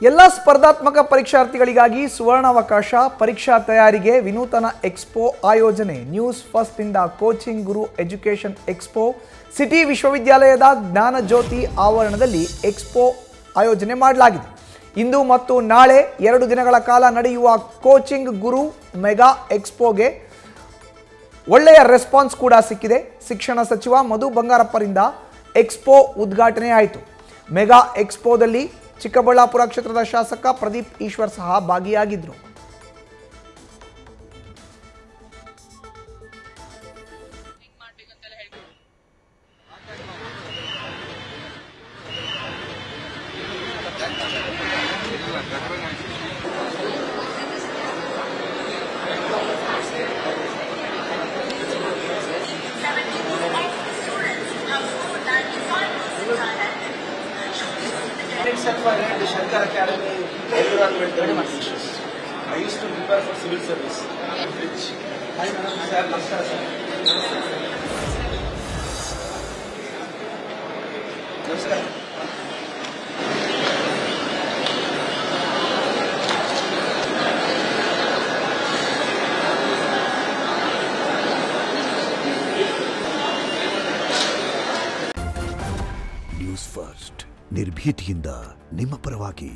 ಎಲ್ಲ ಸ್ಪರ್ಧಾತ್ಮಕ ಪರೀಕ್ಷಾರ್ಥಿಗಳಿಗಾಗಿ ಸುವರ್ಣಾವಕಾಶ ಪರೀಕ್ಷಾ ತಯಾರಿಗೆ ವಿನೂತನ ಎಕ್ಸ್ಪೋ ಆಯೋಜನೆ ನ್ಯೂಸ್ ಫಸ್ಟ್ ಇಂದ ಕೋಚಿಂಗ್ ಗುರು ಎಜುಕೇಷನ್ ಎಕ್ಸ್ಪೋ ಸಿಟಿ ವಿಶ್ವವಿದ್ಯಾಲಯದ ಜ್ಞಾನಜ್ಯೋತಿ ಆವರಣದಲ್ಲಿ ಎಕ್ಸ್ಪೋ ಆಯೋಜನೆ ಮಾಡಲಾಗಿದೆ. ಇಂದು ಮತ್ತು ನಾಳೆ 2 ದಿನಗಳ ಕಾಲ ನಡೆಯುವ ಕೋಚಿಂಗ್ ಗುರು ಮೆಗಾ ಎಕ್ಸ್ಪೋಗೆ ಒಳ್ಳೆಯ ರೆಸ್ಪಾನ್ಸ್ ಕೂಡ ಸಿಕ್ಕಿದೆ. ಶಿಕ್ಷಣ ಸಚಿವ ಮಧು ಬಂಗಾರಪ್ಪರಿಂದ ಎಕ್ಸ್ಪೋ ಉದ್ಘಾಟನೆ ಆಯಿತು. ಮೆಗಾ ಎಕ್ಸ್ಪೋದಲ್ಲಿ ಚಿಕ್ಕಬಳ್ಳಾಪುರ ಕ್ಷೇತ್ರದ ಶಾಸಕ ಪ್ರದೀಪ್ ಈಶ್ವರ್ ಸಹ ಭಾಗಿಯಾಗಿದ್ದರು. Itself, I read the Shankar Academy Environmental Issues. I used to prepare for civil service. Which I sir, namaskar sir. Namaskar. News first ನಿರ್ಭೀತಿಯಿಂದ ನಿಮ್ಮ ಪರವಾಗಿ.